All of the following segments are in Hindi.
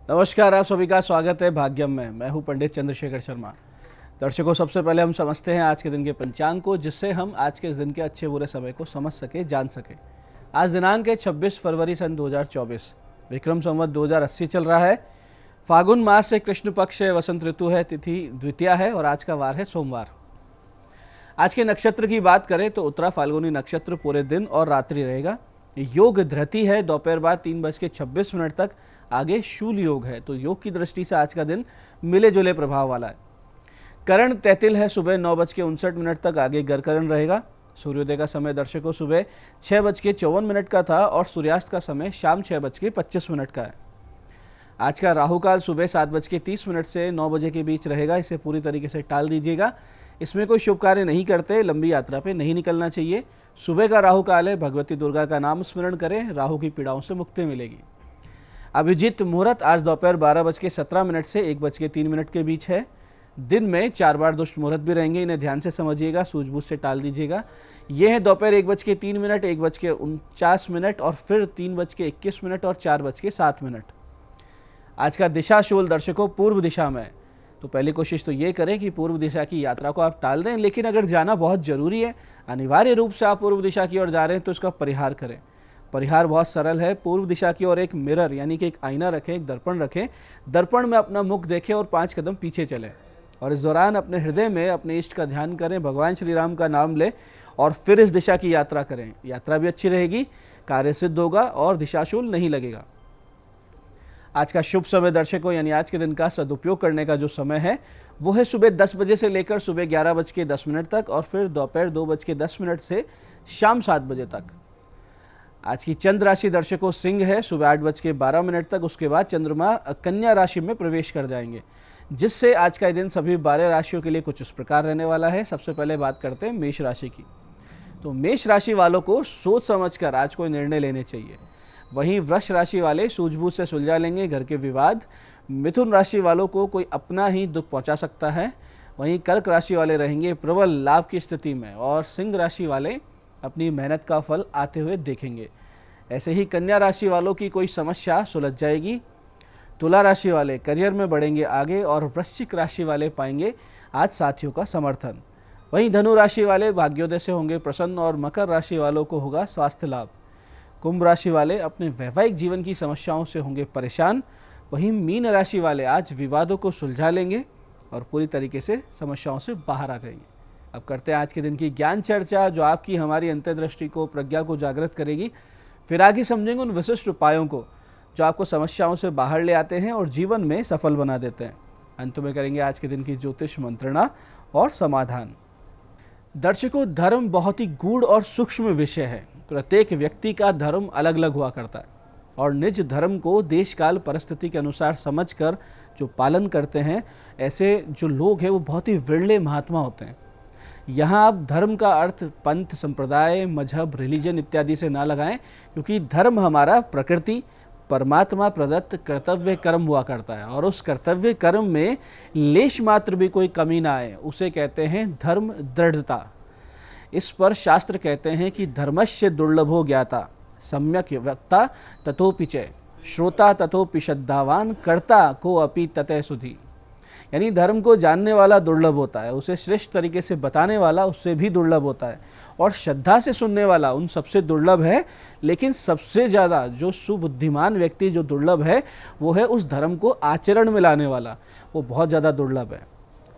नमस्कार, आप सभी का स्वागत है भाग्यम में। मैं हूं पंडित चंद्रशेखर शर्मा। दर्शकों, सबसे पहले हम समझते हैं आज के दिन के पंचांग को, जिससे हम आज के इस दिन के अच्छे बुरे समय को समझ सके, जान सके। आज दिनांक है 26 फरवरी सन 2024। विक्रम संवत 2080 चल रहा है। फागुन मास से कृष्ण पक्ष है, वसंत ऋतु है, तिथि द्वितीया है और आज का वार है सोमवार। आज के नक्षत्र की बात करें तो उत्तरा फाल्गुनी नक्षत्र पूरे दिन और रात्रि रहेगा। योग धृति है, दोपहर बाद 3:26 तक। आगे शूल योग है, तो योग की दृष्टि से आज का दिन मिले जुले प्रभाव वाला है। करण तैतिल है, सुबह 9:59 तक। आगे गरकरण रहेगा। सूर्योदय का समय दर्शकों सुबह 6:54 का था और सूर्यास्त का समय शाम 6:25 का है। आज का राहु काल सुबह 7:30 से 9 बजे के बीच रहेगा। इसे पूरी तरीके से टाल दीजिएगा। इसमें कोई शुभ कार्य नहीं करते, लंबी यात्रा पे नहीं निकलना चाहिए। सुबह का राहु काल है, भगवती दुर्गा का नाम स्मरण करें, राहु की पीड़ाओं से मुक्ति मिलेगी। अभिजीत मुहूर्त आज दोपहर 12:17 से 1:03 के बीच है। दिन में 4 बार दुष्ट मुहूर्त भी रहेंगे, इन्हें ध्यान से समझिएगा, सूझबूझ से टाल दीजिएगा। ये है दोपहर 1:03, 1:49 और फिर 3:21 और 4:07। आज का दिशा शूल दर्शकों पूर्व दिशा में है, तो पहली कोशिश तो ये करें कि पूर्व दिशा की यात्रा को आप टाल दें। लेकिन अगर जाना बहुत ज़रूरी है, अनिवार्य रूप से आप पूर्व दिशा की ओर जा रहे हैं, तो इसका परिहार करें। परिहार बहुत सरल है। पूर्व दिशा की ओर एक मिरर यानी कि एक आईना रखें, एक दर्पण रखें। दर्पण में अपना मुख देखें और 5 कदम पीछे चलें और इस दौरान अपने हृदय में अपने इष्ट का ध्यान करें, भगवान श्री राम का नाम लें और फिर इस दिशा की यात्रा करें। यात्रा भी अच्छी रहेगी, कार्य सिद्ध होगा और दिशाशूल नहीं लगेगा। आज का शुभ समय दर्शकों यानी आज के दिन का सदुपयोग करने का जो समय है वो है सुबह 10 बजे से लेकर सुबह 11:10 तक और फिर दोपहर 2:10 से शाम 7 बजे तक। आज की चंद्र राशि दर्शकों सिंह है, सुबह 8:12 तक। उसके बाद चंद्रमा कन्या राशि में प्रवेश कर जाएंगे, जिससे आज का दिन सभी 12 राशियों के लिए कुछ इस प्रकार रहने वाला है। सबसे पहले बात करते हैं मेष राशि की। तो मेष राशि वालों को सोच समझकर आज कोई निर्णय लेने चाहिए। वहीं वृष राशि वाले सूझबूझ से सुलझा लेंगे घर के विवाद। मिथुन राशि वालों को कोई अपना ही दुख पहुंचा सकता है। वहीं कर्क राशि वाले रहेंगे प्रबल लाभ की स्थिति में और सिंह राशि वाले अपनी मेहनत का फल आते हुए देखेंगे। ऐसे ही कन्या राशि वालों की कोई समस्या सुलझ जाएगी। तुला राशि वाले करियर में बढ़ेंगे आगे और वृश्चिक राशि वाले पाएंगे आज साथियों का समर्थन। वहीं धनु राशि वाले भाग्योदय से होंगे प्रसन्न और मकर राशि वालों को होगा स्वास्थ्य लाभ। कुंभ राशि वाले अपने वैवाहिक जीवन की समस्याओं से होंगे परेशान। वहीं मीन राशि वाले आज विवादों को सुलझा लेंगे और पूरी तरीके से समस्याओं से बाहर आ जाएंगे। अब करते हैं आज के दिन की ज्ञान चर्चा, जो आपकी हमारी अंतर्दृष्टि को, प्रज्ञा को जागृत करेगी। फिर आगे समझेंगे उन विशिष्ट उपायों को जो आपको समस्याओं से बाहर ले आते हैं और जीवन में सफल बना देते हैं। अंत में करेंगे आज के दिन की ज्योतिष मंत्रणा और समाधान। दर्शकों, धर्म बहुत ही गूढ़ और सूक्ष्म विषय है। प्रत्येक व्यक्ति का धर्म अलग अलग हुआ करता है और निज धर्म को देश काल परिस्थिति के अनुसार समझकर जो पालन करते हैं, ऐसे जो लोग हैं वो बहुत ही विरले महात्मा होते हैं। यहाँ आप धर्म का अर्थ पंथ, संप्रदाय, मजहब, रिलीजन इत्यादि से ना लगाएं, क्योंकि धर्म हमारा प्रकृति परमात्मा प्रदत्त कर्तव्य कर्म हुआ करता है और उस कर्तव्य कर्म में लेश मात्र भी कोई कमी ना आए, उसे कहते हैं धर्म दृढ़ता। इस पर शास्त्र कहते हैं कि धर्मस्य दुर्लभो ज्ञाता सम्यक वक्ता तथोपि च श्रोता तथोपि श्रद्धावान कर्ता को अपि ततः सुधी। यानी धर्म को जानने वाला दुर्लभ होता है, उसे श्रेष्ठ तरीके से बताने वाला उससे भी दुर्लभ होता है और श्रद्धा से सुनने वाला उन सबसे दुर्लभ है। लेकिन सबसे ज़्यादा जो सुबुद्धिमान व्यक्ति जो दुर्लभ है वो है उस धर्म को आचरण में लाने वाला, वो बहुत ज़्यादा दुर्लभ है।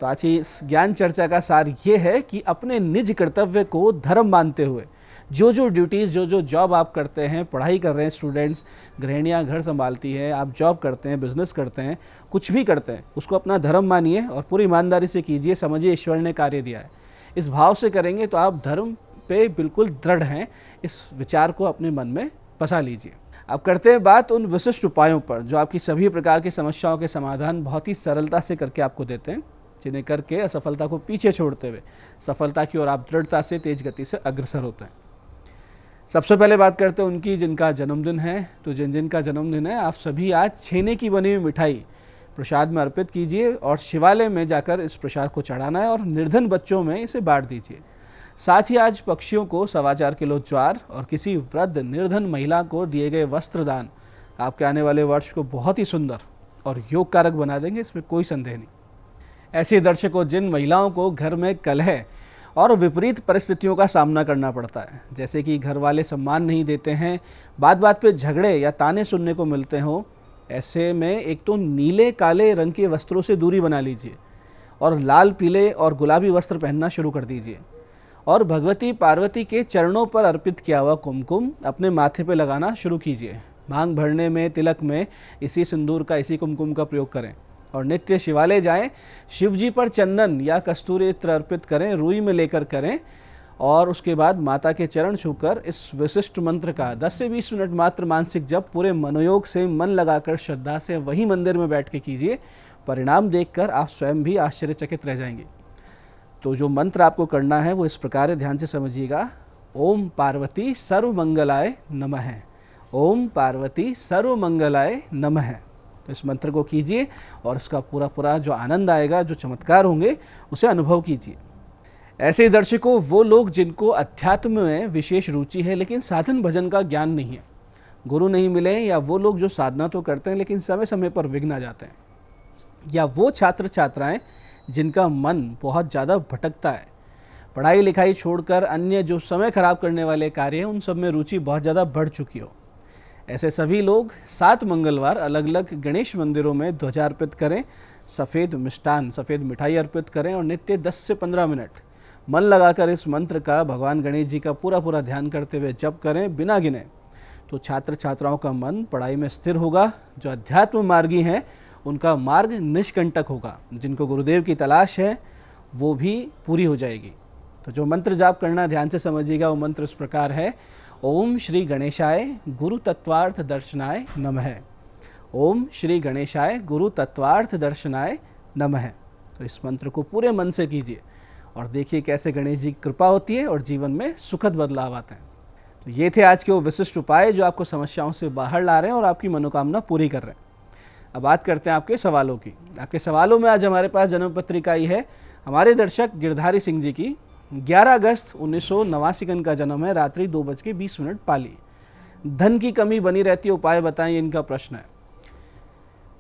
तो आज की इस ज्ञान चर्चा का सार ये है कि अपने निज कर्तव्य को धर्म मानते हुए जो जो ड्यूटीज़, जो जो जॉब आप करते हैं, पढ़ाई कर रहे हैं स्टूडेंट्स, गृहिणियाँ घर संभालती हैं, आप जॉब करते हैं, बिजनेस करते हैं, कुछ भी करते हैं, उसको अपना धर्म मानिए और पूरी ईमानदारी से कीजिए। समझिए ईश्वर ने कार्य दिया है, इस भाव से करेंगे तो आप धर्म पे बिल्कुल दृढ़ हैं। इस विचार को अपने मन में बसा लीजिए। अब करते हैं बात उन विशिष्ट उपायों पर जो आपकी सभी प्रकार की समस्याओं के समाधान बहुत ही सरलता से करके आपको देते हैं, जिन्हें करके असफलता को पीछे छोड़ते हुए सफलता की ओर आप दृढ़ता से, तेज गति से अग्रसर होते हैं। सबसे पहले बात करते हैं उनकी जिनका जन्मदिन है। तो जिन जिनका जन्मदिन है, आप सभी आज छेने की बनी हुई मिठाई प्रसाद में अर्पित कीजिए और शिवालय में जाकर इस प्रसाद को चढ़ाना है और निर्धन बच्चों में इसे बांट दीजिए। साथ ही आज पक्षियों को 4.25 किलो ज्वार और किसी वृद्ध निर्धन महिला को दिए गए वस्त्र दान आपके आने वाले वर्ष को बहुत ही सुंदर और योग कारक बना देंगे, इसमें कोई संदेह नहीं। ऐसे दर्शकों, जिन महिलाओं को घर में कलह और विपरीत परिस्थितियों का सामना करना पड़ता है, जैसे कि घर वाले सम्मान नहीं देते हैं, बात बात पे झगड़े या ताने सुनने को मिलते हों, ऐसे में एक तो नीले काले रंग के वस्त्रों से दूरी बना लीजिए और लाल पीले और गुलाबी वस्त्र पहनना शुरू कर दीजिए। और भगवती पार्वती के चरणों पर अर्पित किया हुआ कुमकुम अपने माथे पे लगाना शुरू कीजिए। मांग भरने में, तिलक में इसी सिंदूर का, इसी कुमकुम का प्रयोग करें। और नित्य शिवालय जाएं, शिव जी पर चंदन या कस्तूरी इत्र अर्पित करें, रुई में लेकर करें। और उसके बाद माता के चरण छूकर इस विशिष्ट मंत्र का 10 से 20 मिनट मात्र मानसिक जप पूरे मनोयोग से, मन लगाकर श्रद्धा से वही मंदिर में बैठ के कीजिए। परिणाम देखकर आप स्वयं भी आश्चर्यचकित रह जाएंगे। तो जो मंत्र आपको करना है वो इस प्रकार है, ध्यान से समझिएगा। ओम पार्वती सर्वमंगलाय नमः। ओम पार्वती सर्वमंगलाय नमः। तो इस मंत्र को कीजिए और उसका पूरा जो आनंद आएगा, जो चमत्कार होंगे, उसे अनुभव कीजिए। ऐसे दर्शकों, वो लोग जिनको अध्यात्म में विशेष रुचि है लेकिन साधन भजन का ज्ञान नहीं है, गुरु नहीं मिले, या वो लोग जो साधना तो करते हैं लेकिन समय समय पर विघ्न आ जाते हैं, या वो छात्र छात्राएं जिनका मन बहुत ज़्यादा भटकता है, पढ़ाई लिखाई छोड़कर अन्य जो समय खराब करने वाले कार्य हैं उन सब में रुचि बहुत ज़्यादा बढ़ चुकी हो, ऐसे सभी लोग 7 मंगलवार अलग अलग गणेश मंदिरों में ध्वजा अर्पित करें, सफ़ेद मिष्ठान, सफ़ेद मिठाई अर्पित करें और नित्य 10 से 15 मिनट मन लगाकर इस मंत्र का, भगवान गणेश जी का पूरा ध्यान करते हुए जप करें बिना गिने। तो छात्र छात्राओं का मन पढ़ाई में स्थिर होगा, जो अध्यात्म मार्गी हैं उनका मार्ग निष्कंटक होगा, जिनको गुरुदेव की तलाश है वो भी पूरी हो जाएगी। तो जो मंत्र जाप करना, ध्यान से समझिएगा। वो मंत्र इस प्रकार है। ओम श्री गणेशाय गुरु तत्वार्थ दर्शनाय नमः। ओम श्री गणेशाय गुरु तत्वार्थ दर्शनाय नमः। तो इस मंत्र को पूरे मन से कीजिए और देखिए कैसे गणेश जी की कृपा होती है और जीवन में सुखद बदलाव आते हैं। तो ये थे आज के वो विशिष्ट उपाय जो आपको समस्याओं से बाहर ला रहे हैं और आपकी मनोकामना पूरी कर रहे हैं। अब बात करते हैं आपके सवालों की। आपके सवालों में आज हमारे पास जन्म पत्रिका आई है हमारे दर्शक गिरधारी सिंह जी की। 11 अगस्त 1989 का जन्म है, रात्रि 2:20 पाली। धन की कमी बनी रहती है, उपाय बताएं, इनका प्रश्न है।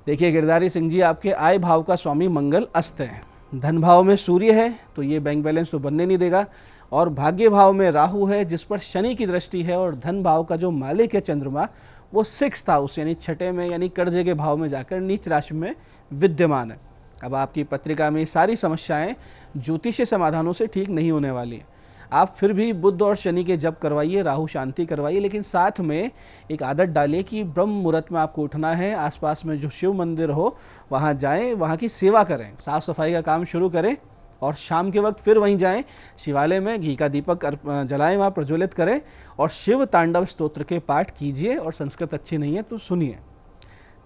देखिए गिरधारी सिंह जी, आपके आय भाव का स्वामी मंगल अस्त है, धन भाव में सूर्य है तो ये बैंक बैलेंस तो बनने नहीं देगा, और भाग्य भाव में राहु है जिस पर शनि की दृष्टि है, और धन भाव का जो मालिक है चंद्रमा वो 6th हाउस यानी छठे में यानी कर्जे के भाव में जाकर नीच राशि में विद्यमान है। अब आपकी पत्रिका में सारी समस्याएं ज्योतिषीय समाधानों से ठीक नहीं होने वाली है। आप फिर भी बुध और शनि के जप करवाइए, राहु शांति करवाइए, लेकिन साथ में एक आदत डालिए कि ब्रह्म मुहूर्त में आपको उठना है, आसपास में जो शिव मंदिर हो वहाँ जाएं, वहाँ की सेवा करें, साफ सफाई का काम शुरू करें और शाम के वक्त फिर वहीं जाएं, शिवालय में घी का दीपक जलाएं, वहाँ प्रज्वलित करें और शिव तांडव स्तोत्र के पाठ कीजिए। और संस्कृत अच्छी नहीं है तो सुनिए।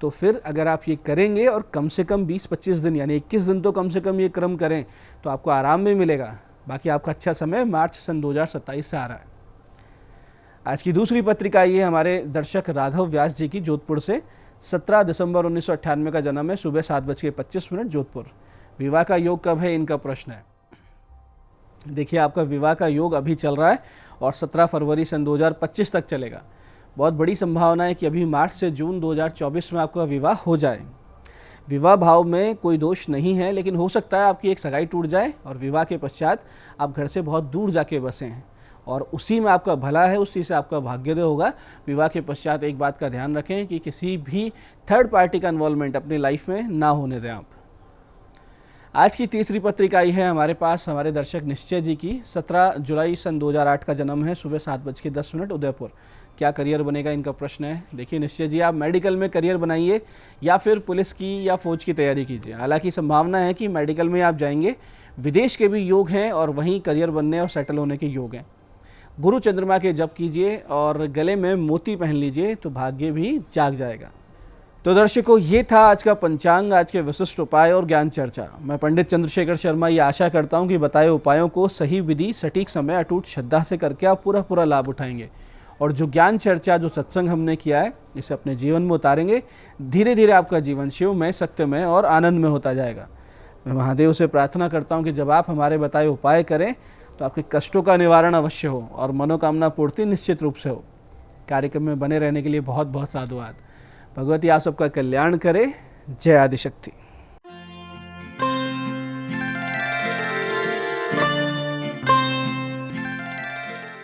तो फिर अगर आप ये करेंगे और कम से कम 20-25 दिन यानी 21 दिन तो कम से कम ये क्रम करें तो आपको आराम भी मिलेगा। बाकी आपका अच्छा समय मार्च सन 2027 से आ रहा है। आज की दूसरी पत्रिका ये हमारे दर्शक राघव व्यास जी की, जोधपुर से। 17 दिसंबर 1998 का जन्म है, सुबह 7:25 जोधपुर। विवाह का योग कब है, इनका प्रश्न है। देखिए आपका विवाह का योग अभी चल रहा है और 17 फरवरी सन 2025 तक चलेगा। बहुत बड़ी संभावना है कि अभी मार्च से जून 2024 में आपका विवाह हो जाए। विवाह भाव में कोई दोष नहीं है, लेकिन हो सकता है आपकी एक सगाई टूट जाए और विवाह के पश्चात आप घर से बहुत दूर जाके बसे हैं और उसी में आपका भला है, उसी से आपका भाग्योदय होगा। विवाह के पश्चात एक बात का ध्यान रखें कि किसी भी थर्ड पार्टी का इन्वॉल्वमेंट अपनी लाइफ में ना होने दें आप। आज की तीसरी पत्रिका आई है हमारे पास हमारे दर्शक निश्चय जी की। 17 जुलाई सन 2008 का जन्म है, सुबह 7:10 उदयपुर। क्या करियर बनेगा, इनका प्रश्न है। देखिए निश्चय जी, आप मेडिकल में करियर बनाइए या फिर पुलिस की या फौज की तैयारी कीजिए। हालांकि संभावना है कि मेडिकल में आप जाएंगे, विदेश के भी योग हैं और वहीं करियर बनने और सेटल होने के योग हैं। गुरु चंद्रमा के जप कीजिए और गले में मोती पहन लीजिए तो भाग्य भी जाग जाएगा। तो दर्शकों, ये था आज का पंचांग, आज के विशिष्ट उपाय और ज्ञान चर्चा। मैं पंडित चंद्रशेखर शर्मा ये आशा करता हूँ कि बताए उपायों को सही विधि, सटीक समय, अटूट श्रद्धा से करके आप पूरा लाभ उठाएंगे और जो ज्ञान चर्चा, जो सत्संग हमने किया है, इसे अपने जीवन में उतारेंगे। धीरे धीरे आपका जीवन शिवमय, सत्यमय और आनंद में होता जाएगा। मैं महादेव से प्रार्थना करता हूँ कि जब आप हमारे बताए उपाय करें तो आपके कष्टों का निवारण अवश्य हो और मनोकामना पूर्ति निश्चित रूप से हो। कार्यक्रम में बने रहने के लिए बहुत बहुत साधुवाद। भगवती आप सबका कल्याण करे। जय आदिशक्ति।